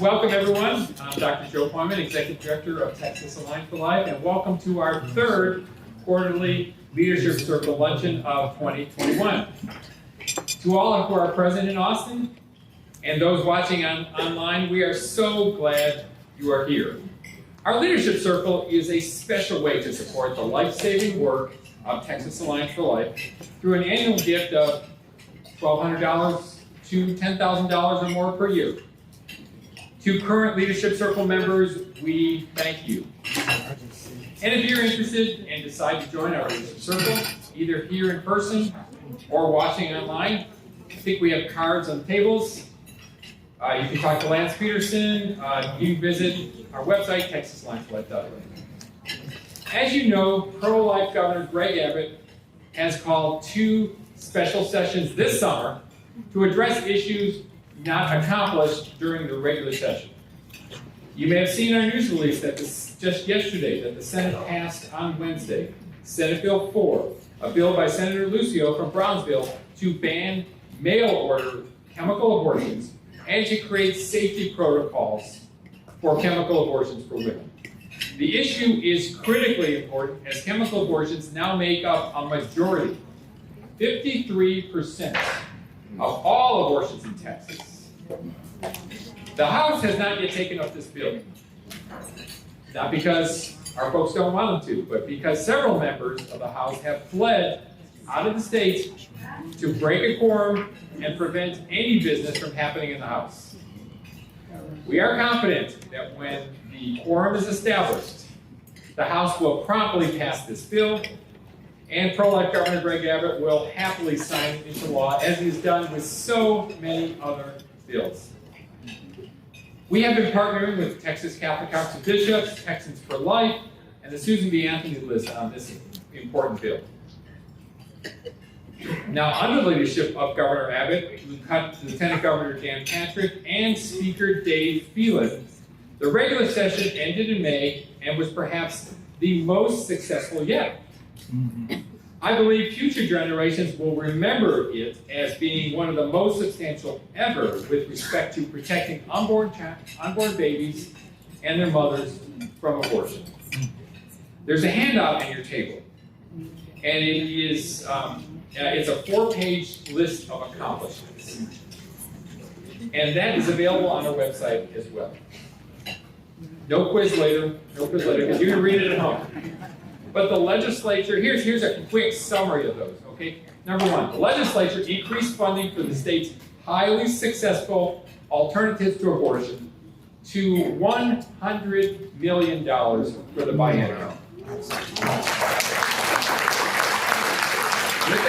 Welcome everyone. I'm Dr. Joe Pojman, Executive Director of Texas Alliance for Life, and welcome to our third quarterly Leadership Circle Luncheon of 2021. To all who are present in Austin and those watching online, we are so glad you are here. Our Leadership Circle is a special way to support the life-saving work of Texas Alliance for Life through an annual gift of $1,200 to $10,000 or more per year. To current Leadership Circle members, we thank you. And if you're interested and decide to join our Leadership Circle, either here in person or watching online, I think we have cards on the tables. You can talk to Lance Peterson. You can visit our website, texasallianceforlife.org. As you know, pro-life Governor Greg Abbott has called two special sessions this summer to address issues not accomplished during the regular session. You may have seen our news release that just yesterday that the Senate passed on Wednesday Senate Bill 4, a bill by Senator Lucio from Brownsville to ban mail-order chemical abortions and to create safety protocols for chemical abortions for women. The issue is critically important as chemical abortions now make up a majority, 53% of all abortions in Texas. The House has not yet taken up this bill. Not because our folks don't want them to, but because several members of the House have fled out of the state to break a quorum and prevent any business from happening in the House. We are confident that when the quorum is established, the House will promptly pass this bill, and pro-life Governor Greg Abbott will happily sign it into law, as he's done with so many other bills. We have been partnering with Texas Catholic Council of Bishops, Texans for Life, and the Susan B. Anthony list on this important bill. Now, under the leadership of Governor Abbott, Lieutenant Governor Dan Patrick, and Speaker Dave Phelan, the regular session ended in May and was perhaps the most successful yet. I believe future generations will remember it as being one of the most substantial ever with respect to protecting unborn babies and their mothers from abortion. There's a handout on your table, and it is it's a 4-page list of accomplishments, and that is available on our website as well. No quiz later, because you can read it at home. But the legislature, here's a quick summary of those, okay? Number one, the legislature increased funding for the state's highly successful alternatives to abortion to $100 million for the biennium. With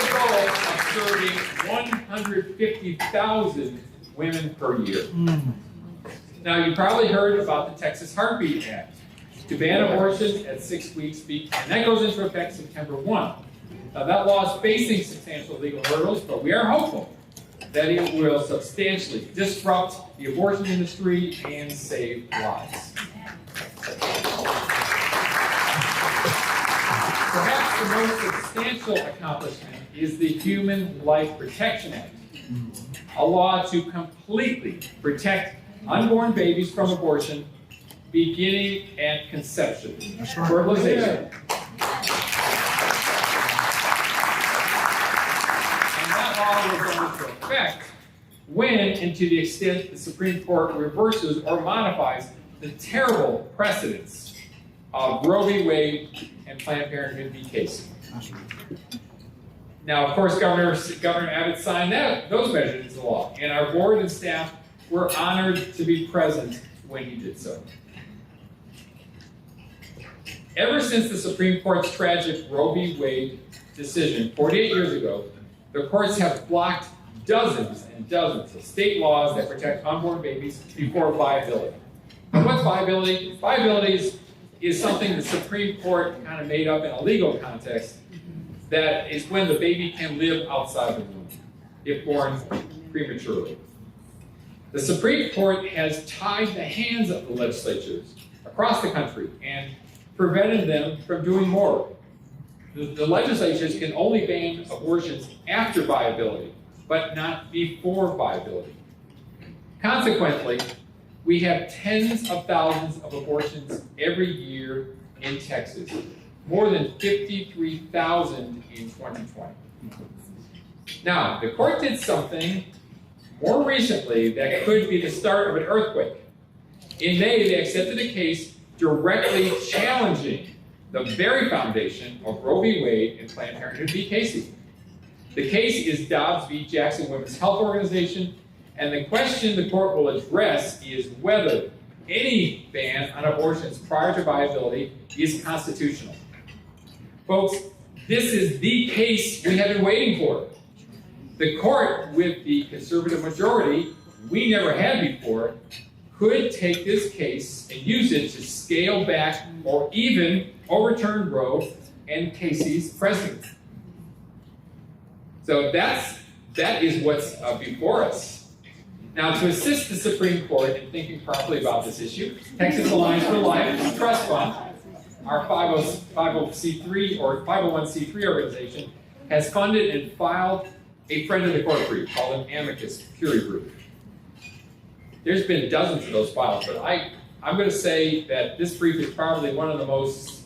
the goal of serving 150,000 women per year. Now, you probably heard about the Texas Heartbeat Act to ban abortion at 6 weeks, and that goes into effect September 1. Now, that law is facing substantial legal hurdles, but we are hopeful that it will substantially disrupt the abortion industry and save lives. Perhaps the most substantial accomplishment is the Human Life Protection Act, a law to completely protect unborn babies from abortion beginning at conception, fertilization. And that law will go into effect when and to the extent the Supreme Court reverses or modifies the terrible precedents of Roe v. Wade and Planned Parenthood v. Casey. Now, of course, Governor Abbott signed those measures into law, and our board and staff were honored to be present when he did so. Ever since the Supreme Court's tragic Roe v. Wade decision 48 years ago, the courts have blocked dozens and dozens of state laws that protect unborn babies before viability. And what's viability? Viability is something the Supreme Court kind of made up in a legal context, that is when the baby can live outside the womb, if born prematurely. The Supreme Court has tied the hands of the legislatures across the country and prevented them from doing more. The legislatures can only ban abortions after viability, but not before viability. Consequently, We have tens of thousands of abortions every year in Texas, more than 53,000 in 2020. Now, the court did something more recently that could be the start of an earthquake. In May, they accepted a case directly challenging the very foundation of Roe v. Wade and Planned Parenthood v. Casey. The case is Dobbs v. Jackson Women's Health Organization, and the question the court will address is whether any ban on abortions prior to viability is constitutional. Folks, this is the case we have been waiting for. The court, with the conservative majority we never had before, could take this case and use it to scale back or even overturn Roe and Casey's precedent. So that is what's before us. Now, to assist the Supreme Court in thinking properly about this issue, Texas Alliance for Life Trust Fund, our 50C3 or 501c3 organization, has funded and filed a friend of the court brief called an amicus curiae brief. There's been dozens of those filed, but I'm going to say that this brief is probably one of the most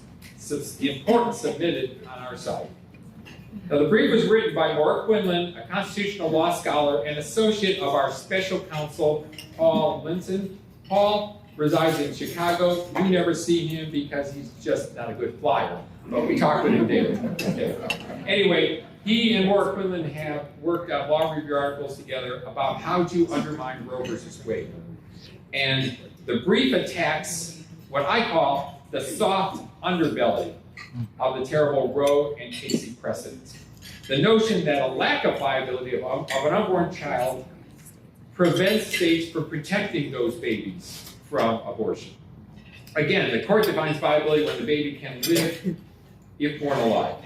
important submitted on our side. Now, the brief was written by Maura Quinlan, a constitutional law scholar and associate of our special counsel, Paul Linson. Paul resides in Chicago. You never see him because he's just not a good flyer, but we talk with him daily. Okay. Anyway, he and Maura Quinlan have worked on law review articles together about how to undermine Roe versus Wade. And the brief attacks what I call the soft underbelly of the terrible Roe and Casey precedents. The notion that a lack of viability of an unborn child prevents states from protecting those babies from abortion. Again, the court defines viability when the baby can live if born alive.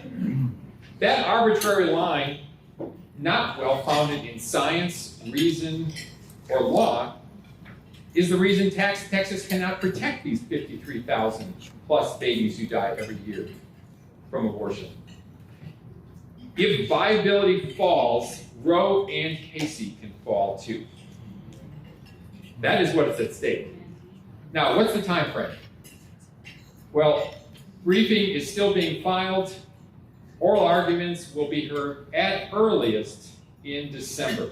That arbitrary line, not well founded in science, reason, or law, is the reason Texas cannot protect these 53,000 plus babies who die every year from abortion. If viability falls, Roe and Casey can fall too. That is what is at stake. Now, what's the time frame? Well, briefing is still being filed. Oral arguments will be heard at earliest in December.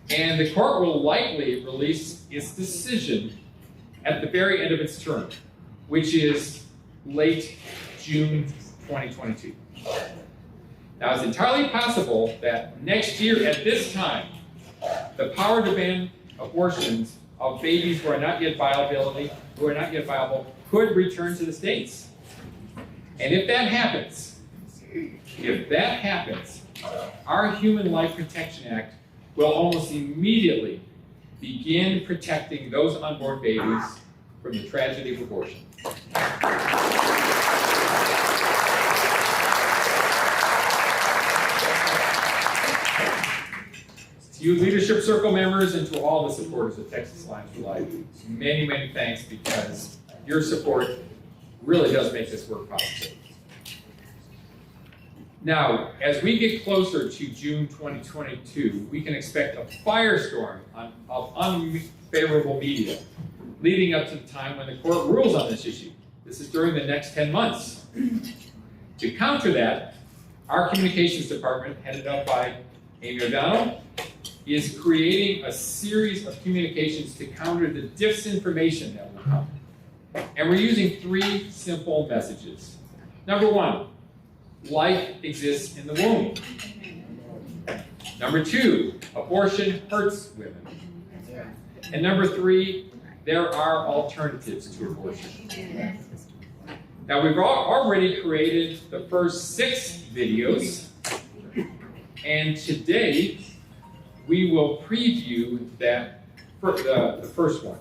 And the court will likely release its decision at the very end of its term, which is late June 2022. Now, it's entirely possible that next year at this time, the power to ban abortions of babies who are not yet viable could return to the states. And if that happens, our Human Life Protection Act will almost immediately begin protecting those unborn babies from the tragedy of abortion. To you Leadership Circle members and to all the supporters of Texas Alliance for Life, many, many thanks, because your support really does make this work possible. Now, as we get closer to June 2022, we can expect a firestorm of unfavorable media leading up to the time when the court rules on this issue. This is during the next 10 months. To counter that, our communications department, headed up by Amy O'Donnell, is creating a series of communications to counter the disinformation that will come. And we're using 3 simple messages. Number 1, life exists in the womb. Number 2, abortion hurts women. And number 3, there are alternatives to abortion. Now, we've already created the first 6 videos, and today we will preview the first one.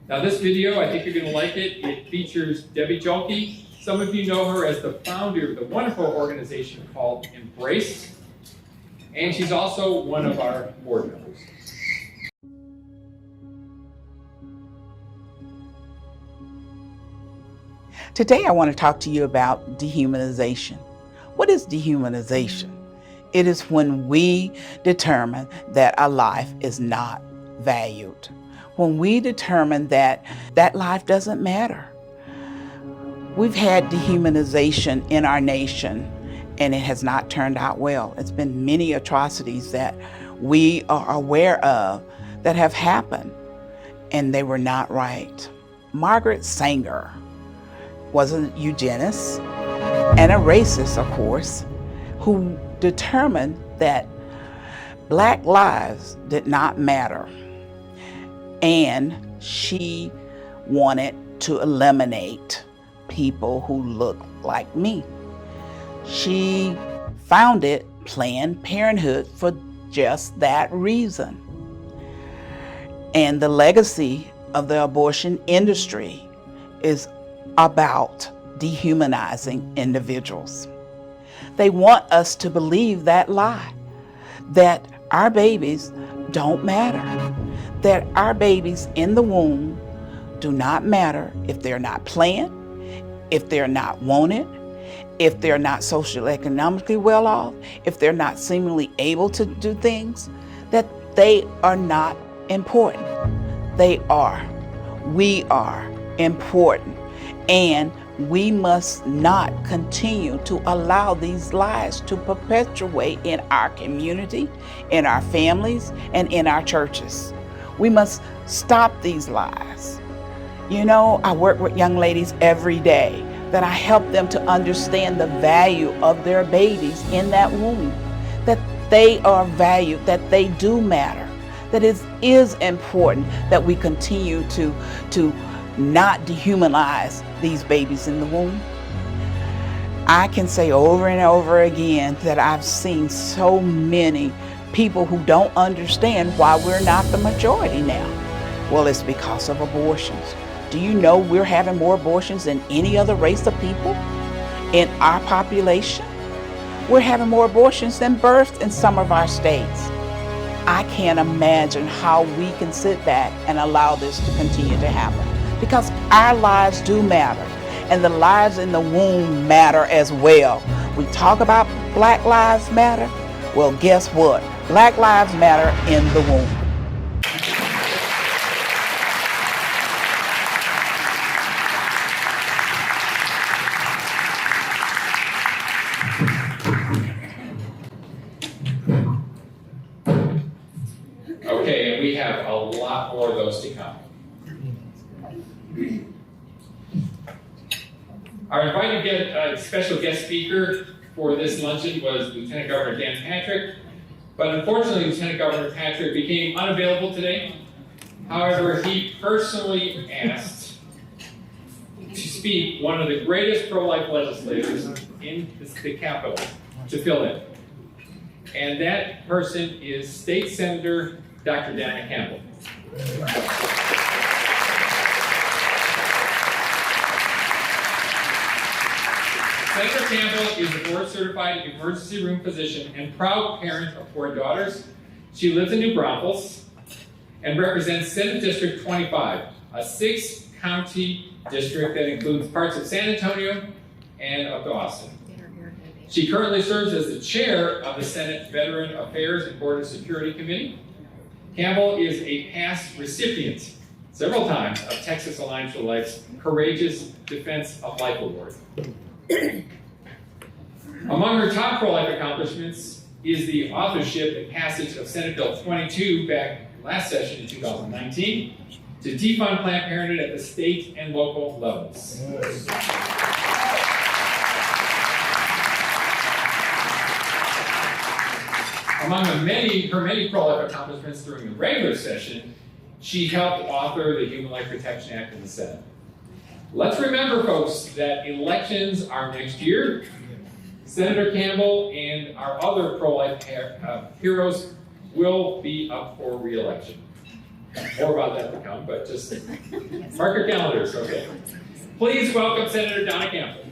Now, this video, I think you're going to like it. It features Debbie Julke. Some of you know her as the founder of the wonderful organization called Embrace, and she's also one of our board members. Today I want to talk to you about dehumanization. What is dehumanization? It is when we determine that a life is not valued, when we determine that that life doesn't matter. We've had dehumanization in our nation, and it has not turned out well. It's been many atrocities that we are aware of that have happened, and they were not right. Margaret Sanger was a eugenist and a racist, of course, who determined that Black lives did not matter. And she wanted to eliminate people who look like me. She founded Planned Parenthood for just that reason. And the legacy of the abortion industry is about dehumanizing individuals. They want us to believe that lie, that our babies don't matter, that our babies in the womb do not matter if they're not planned, if they're not wanted, if they're not socioeconomically well off, if they're not seemingly able to do things, that they are not important. They are. We are important. And we must not continue to allow these lies to perpetuate in our community, in our families, and in our churches. We must stop these lies. You know, I work with young ladies every day that I help them to understand the value of their babies in that womb, that they are valued, that they do matter, that it is important that we continue to not dehumanize these babies in the womb. I can say over and over again that I've seen so many people who don't understand why we're not the majority now. Well, it's because of abortions. Do you know we're having more abortions than any other race of people in our population? We're having more abortions than births in some of our states. I can't imagine how we can sit back and allow this to continue to happen, because our lives do matter, and the lives in the womb matter as well. We talk about Black Lives Matter. Well, guess what? Black lives matter in the womb. Okay, and we have a lot more of those to come. Our invited special guest speaker for this luncheon was Lieutenant Governor Dan Patrick, but unfortunately Lieutenant Governor Patrick became unavailable today. However, he personally asked to speak one of the greatest pro-life legislators in the Campbell to fill in. And that person is State Senator Dr. Dana Campbell. Senator Campbell is a board-certified emergency room physician and proud parent of 4 daughters. She lives in New Braunfels and represents Senate District 25, a 6-county district that includes parts of San Antonio and up to Austin. She currently serves as the chair of the Senate Veteran Affairs and Border Security Committee. Campbell is a past recipient, several times, of Texas Alliance for Life's Courageous Defense of Life Award. Among her top pro-life accomplishments is the authorship and passage of Senate Bill 22 back last session in 2019 to defund Planned Parenthood at the state and local levels. Among her many pro-life accomplishments during the regular session, she helped author the Human Life Protection Act in the Senate. Let's remember, folks, that elections are next year. Senator Campbell and our other pro-life heroes will be up for re-election. More about that to come, but just mark your calendars, okay? Please welcome Senator Donna Campbell.